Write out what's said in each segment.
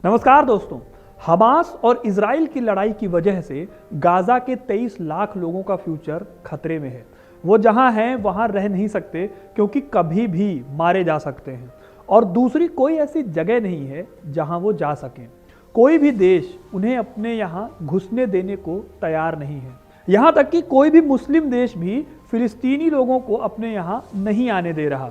नमस्कार दोस्तों। हमास और इजराइल की लड़ाई की वजह से गाजा के 23 लाख लोगों का फ्यूचर खतरे में है। वो जहां हैं वहां रह नहीं सकते क्योंकि कभी भी मारे जा सकते हैं और दूसरी कोई ऐसी जगह नहीं है जहां वो जा सकें। कोई भी देश उन्हें अपने यहाँ घुसने देने को तैयार नहीं है। यहाँ तक कि कोई भी मुस्लिम देश भी फिलिस्तीनी लोगों को अपने यहाँ नहीं आने दे रहा।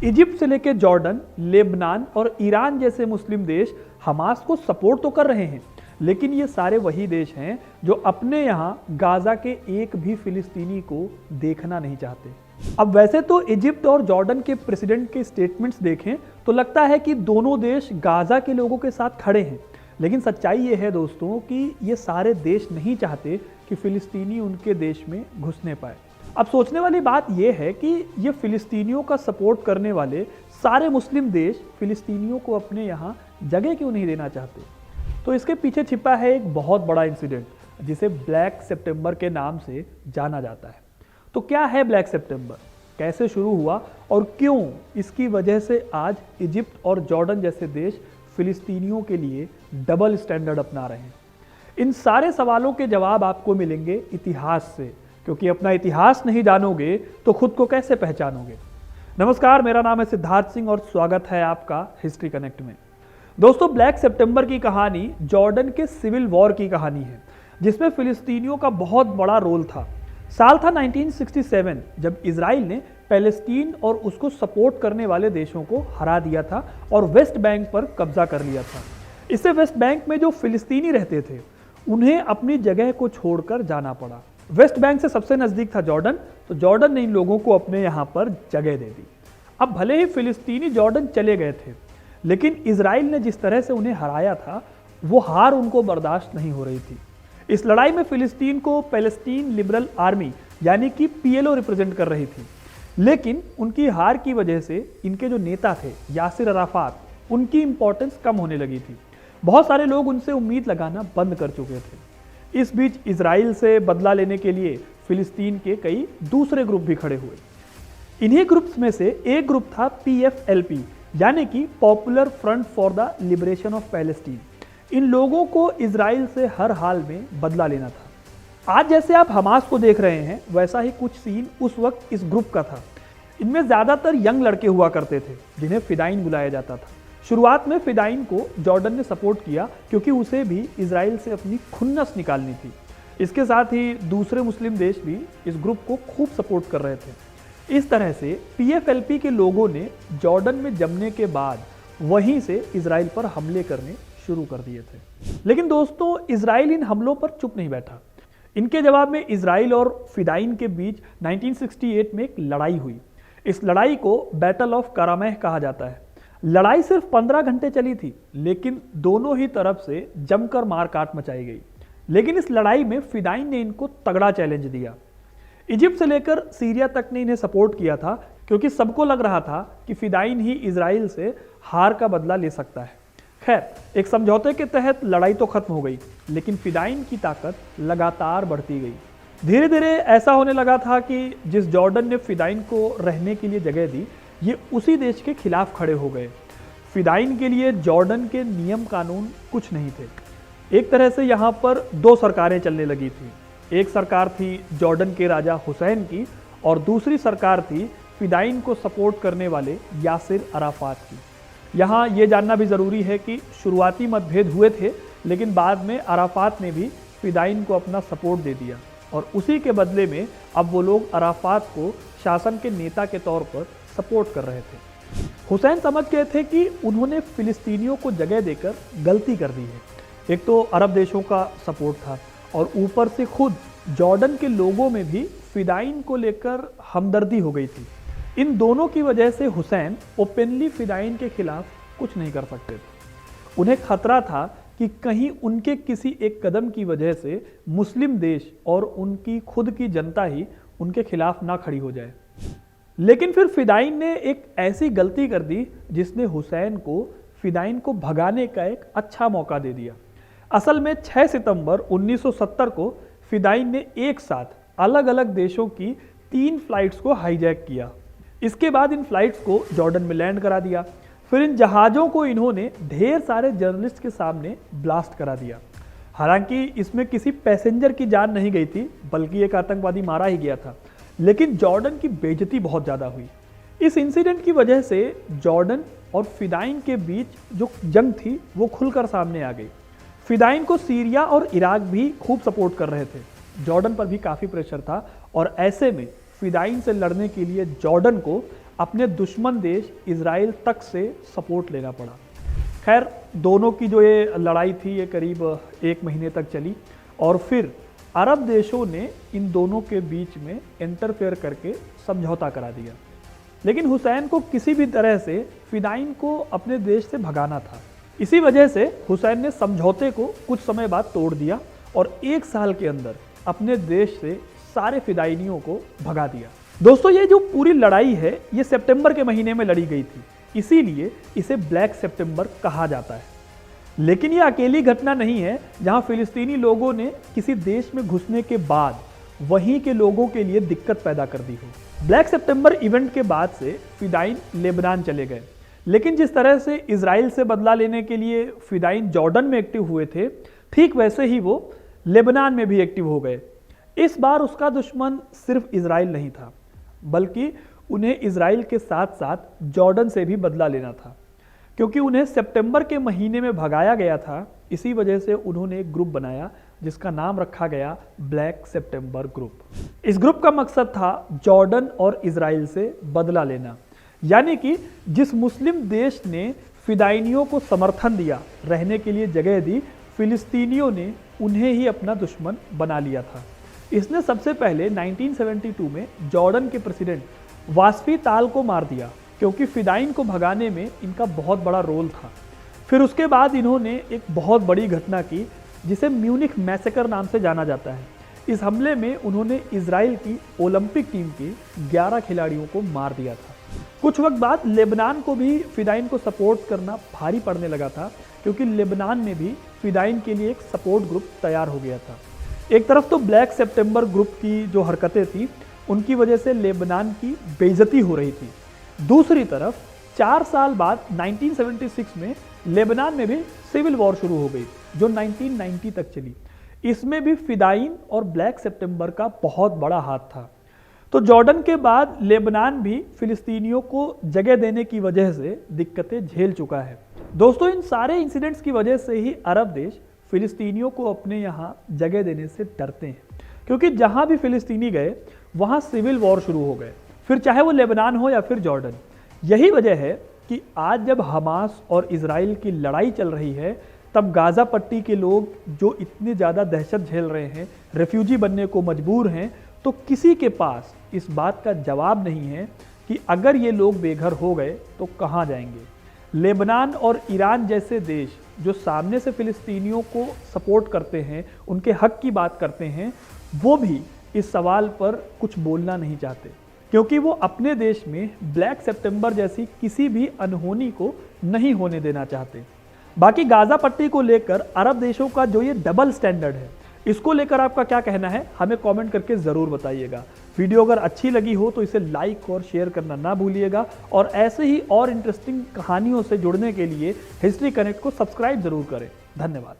इजिप्ट से लेकर जॉर्डन, लेबनान और ईरान जैसे मुस्लिम देश हमास को सपोर्ट तो कर रहे हैं, लेकिन ये सारे वही देश हैं जो अपने यहाँ गाजा के एक भी फिलिस्तीनी को देखना नहीं चाहते। अब वैसे तो इजिप्ट और जॉर्डन के प्रेसिडेंट के स्टेटमेंट्स देखें तो लगता है कि दोनों देश गाजा के लोगों के साथ खड़े हैं, लेकिन सच्चाई ये है दोस्तों कि ये सारे देश नहीं चाहते कि फिलिस्तीनी उनके देश में घुसने पाए। अब सोचने वाली बात यह है कि ये फिलिस्तीनियों का सपोर्ट करने वाले सारे मुस्लिम देश फिलिस्तीनियों को अपने यहाँ जगह क्यों नहीं देना चाहते। तो इसके पीछे छिपा है एक बहुत बड़ा इंसिडेंट जिसे ब्लैक सितंबर के नाम से जाना जाता है। तो क्या है ब्लैक सितंबर, कैसे शुरू हुआ और क्यों इसकी वजह से आज इजिप्ट और जॉर्डन जैसे देश फिलिस्तीनियों के लिए डबल स्टैंडर्ड अपना रहे हैं। इन सारे सवालों के जवाब आपको मिलेंगे इतिहास से, क्योंकि अपना इतिहास नहीं जानोगे तो खुद को कैसे पहचानोगे। नमस्कार, मेरा नाम है सिद्धार्थ सिंह और स्वागत है आपका हिस्ट्री कनेक्ट में। दोस्तों, ब्लैक सितंबर की कहानी जॉर्डन के सिविल वॉर की कहानी है जिसमें फिलिस्तीनियों का बहुत बड़ा रोल था। साल था 1967 जब इजराइल ने पैलेस्टीन और उसको सपोर्ट करने वाले देशों को हरा दिया था और वेस्ट बैंक पर कब्जा कर लिया था। इससे वेस्ट बैंक में जो फिलिस्तीनी रहते थे उन्हें अपनी जगह को छोड़कर जाना पड़ा। वेस्ट बैंक से सबसे नजदीक था जॉर्डन, तो जॉर्डन ने इन लोगों को अपने यहाँ पर जगह दे दी। अब भले ही फिलिस्तीनी जॉर्डन चले गए थे, लेकिन इजराइल ने जिस तरह से उन्हें हराया था वो हार उनको बर्दाश्त नहीं हो रही थी। इस लड़ाई में फिलिस्तीन को पैलेस्टीन लिबरल आर्मी यानी कि पीएलओ रिप्रेजेंट कर रही थी, लेकिन उनकी हार की वजह से इनके जो नेता थे यासिर अराफात, उनकी इंपॉर्टेंस कम होने लगी थी। बहुत सारे लोग उनसे उम्मीद लगाना बंद कर चुके थे। इस बीच इजराइल से बदला लेने के लिए फिलिस्तीन के कई दूसरे ग्रुप भी खड़े हुए। इन्हीं ग्रुप्स में से एक ग्रुप था PFLP यानी कि popular front for the liberation of Palestine. इन लोगों को इजराइल से हर हाल में बदला लेना था। आज जैसे आप हमास को देख रहे हैं वैसा ही कुछ सीन उस वक्त इस ग्रुप का था। इनमें ज्यादातर यंग लड़के हुआ करते थे जिन्हें फिदाइन बुलाया जाता था। शुरुआत में फिदाइन को जॉर्डन ने सपोर्ट किया क्योंकि उसे भी इजराइल से अपनी खुन्नस निकालनी थी। इसके साथ ही दूसरे मुस्लिम देश भी इस ग्रुप को खूब सपोर्ट कर रहे थे। इस तरह से PFLP के लोगों ने जॉर्डन में जमने के बाद वहीं से इजराइल पर हमले करने शुरू कर दिए थे। लेकिन दोस्तों, इजराइल इन हमलों पर चुप नहीं बैठा। इनके जवाब में इजराइल और फिदाइन के बीच 1968 में एक लड़ाई हुई। इस लड़ाई को बैटल ऑफ करामेह कहा जाता है। लड़ाई सिर्फ 15 घंटे चली थी, लेकिन दोनों ही तरफ से जमकर मारकाट मचाई गई। लेकिन इस लड़ाई में फिदाइन ने इनको तगड़ा चैलेंज दिया। इजिप्ट से लेकर सीरिया तक ने इन्हें सपोर्ट किया था क्योंकि सबको लग रहा था कि फिदाइन ही इजराइल से हार का बदला ले सकता है। खैर, एक समझौते के तहत लड़ाई तो खत्म हो गई, लेकिन फिदाइन की ताकत लगातार बढ़ती गई। धीरे धीरे ऐसा होने लगा था कि जिस जॉर्डन ने फिदाइन को रहने के लिए जगह दी, ये उसी देश के खिलाफ खड़े हो गए। फिदाइन के लिए जॉर्डन के नियम कानून कुछ नहीं थे। एक तरह से यहाँ पर दो सरकारें चलने लगी थी। एक सरकार थी जॉर्डन के राजा हुसैन की और दूसरी सरकार थी फिदाइन को सपोर्ट करने वाले यासिर अराफात की। यहाँ ये जानना भी ज़रूरी है कि शुरुआती मतभेद हुए थे, लेकिन बाद में अराफात ने भी फिदाइन को अपना सपोर्ट दे दिया और उसी के बदले में अब वो लोग अराफात को शासन के नेता के तौर पर सपोर्ट कर रहे थे। हुसैन समझ गए थे कि उन्होंने फिलिस्तीनियों को जगह देकर गलती कर दी है। एक तो अरब देशों का सपोर्ट था और ऊपर से खुद जॉर्डन के लोगों में भी फिदाइन को लेकर हमदर्दी हो गई थी। इन दोनों की वजह से हुसैन ओपनली फिदाइन के खिलाफ कुछ नहीं कर सकते थे। उन्हें खतरा था कि कहीं उनके किसी एक कदम की वजह से मुस्लिम देश और उनकी खुद की जनता ही उनके खिलाफ ना खड़ी हो जाए। लेकिन फिर फिदाइन ने एक ऐसी गलती कर दी जिसने हुसैन को फिदाइन को भगाने का एक अच्छा मौका दे दिया। असल में 6 सितंबर 1970 को फिदाइन ने एक साथ अलग अलग देशों की 3 फ्लाइट्स को हाईजैक किया। इसके बाद इन फ्लाइट्स को जॉर्डन में लैंड करा दिया। फिर इन जहाज़ों को इन्होंने ढेर सारे जर्नलिस्ट के सामने ब्लास्ट करा दिया। हालांकि इसमें किसी पैसेंजर की जान नहीं गई थी, बल्कि एक आतंकवादी मारा ही गया था, लेकिन जॉर्डन की बेइज्जती बहुत ज़्यादा हुई। इस इंसिडेंट की वजह से जॉर्डन और फिदाइन के बीच जो जंग थी वो खुलकर सामने आ गई। फिदाइन को सीरिया और इराक भी खूब सपोर्ट कर रहे थे, जॉर्डन पर भी काफ़ी प्रेशर था, और ऐसे में फिदाइन से लड़ने के लिए जॉर्डन को अपने दुश्मन देश इजराइल तक से सपोर्ट लेना पड़ा। खैर, दोनों की जो ये लड़ाई थी ये करीब 1 महीने तक चली, और फिर अरब देशों ने इन दोनों के बीच में इंटरफेयर करके समझौता करा दिया। लेकिन हुसैन को किसी भी तरह से फिदाइन को अपने देश से भगाना था। इसी वजह से हुसैन ने समझौते को कुछ समय बाद तोड़ दिया और 1 साल के अंदर अपने देश से सारे फिदाइनियों को भगा दिया। दोस्तों, ये जो पूरी लड़ाई है ये सितंबर के महीने में लड़ी गई थी, इसीलिए इसे ब्लैक सितंबर कहा जाता है। लेकिन ये अकेली घटना नहीं है जहां फिलिस्तीनी लोगों ने किसी देश में घुसने के बाद वहीं के लोगों के लिए दिक्कत पैदा कर दी हो। ब्लैक सितंबर इवेंट के बाद से फिदाइन लेबनान चले गए, लेकिन जिस तरह से इजराइल से बदला लेने के लिए फिदाइन जॉर्डन में एक्टिव हुए थे, ठीक वैसे ही वो लेबनान में भी एक्टिव हो गए। इस बार उसका दुश्मन सिर्फ इजराइल नहीं था, बल्कि उन्हें इजराइल के साथ साथ जॉर्डन से भी बदला लेना था, क्योंकि उन्हें सितंबर के महीने में भगाया गया था। इसी वजह से उन्होंने एक ग्रुप बनाया जिसका नाम रखा गया ब्लैक सितंबर ग्रुप। इस ग्रुप का मकसद था जॉर्डन और इजराइल से बदला लेना, यानी कि जिस मुस्लिम देश ने फिदाइनियों को समर्थन दिया, रहने के लिए जगह दी, फिलिस्तीनियों ने उन्हें ही अपना दुश्मन बना लिया था। इसने सबसे पहले 1972 में जॉर्डन के प्रेसिडेंट वास्फी ताल को मार दिया, क्योंकि फिदाइन को भगाने में इनका बहुत बड़ा रोल था। फिर उसके बाद इन्होंने एक बहुत बड़ी घटना की जिसे म्यूनिख मैसेकर नाम से जाना जाता है। इस हमले में उन्होंने इजराइल की ओलंपिक टीम के 11 खिलाड़ियों को मार दिया था। कुछ वक्त बाद लेबनान को भी फिदाइन को सपोर्ट करना भारी पड़ने लगा था, क्योंकि लेबनान में भी फिदाइन के लिए एक सपोर्ट ग्रुप तैयार हो गया था। एक तरफ तो ब्लैक सितंबर ग्रुप की जो हरकतें थी उनकी वजह से लेबनान की बेइज्जती हो रही थी, दूसरी तरफ 4 साल बाद 1976 में लेबनान में भी सिविल वॉर शुरू हो गई, जो 1990 तक चली। इसमें भी फिदाइन और ब्लैक सितंबर का बहुत बड़ा हाथ था। तो जॉर्डन के बाद लेबनान भी फिलिस्तीनियों को जगह देने की वजह से दिक्कतें झेल चुका है। दोस्तों, इन सारे इंसिडेंट्स की वजह से ही अरब देश फिलिस्तीनियों को अपने यहाँ जगह देने से डरते हैं, क्योंकि जहाँ भी फिलिस्तीनी गए वहाँ सिविल वॉर शुरू हो गए, फिर चाहे वो लेबनान हो या फिर जॉर्डन। यही वजह है कि आज जब हमास और इजराइल की लड़ाई चल रही है, तब गाज़ा पट्टी के लोग जो इतनी ज़्यादा दहशत झेल रहे हैं, रेफ्यूजी बनने को मजबूर हैं, तो किसी के पास इस बात का जवाब नहीं है कि अगर ये लोग बेघर हो गए तो कहाँ जाएंगे। लेबनान और ईरान जैसे देश जो सामने से फिलिस्तीनियों को सपोर्ट करते हैं, उनके हक की बात करते हैं, वो भी इस सवाल पर कुछ बोलना नहीं चाहते, क्योंकि वो अपने देश में ब्लैक सितंबर जैसी किसी भी अनहोनी को नहीं होने देना चाहते। बाकी गाज़ा पट्टी को लेकर अरब देशों का जो ये डबल स्टैंडर्ड है, इसको लेकर आपका क्या कहना है, हमें कमेंट करके ज़रूर बताइएगा। वीडियो अगर अच्छी लगी हो तो इसे लाइक और शेयर करना ना भूलिएगा, और ऐसे ही और इंटरेस्टिंग कहानियों से जुड़ने के लिए हिस्ट्री कनेक्ट को सब्सक्राइब ज़रूर करें। धन्यवाद।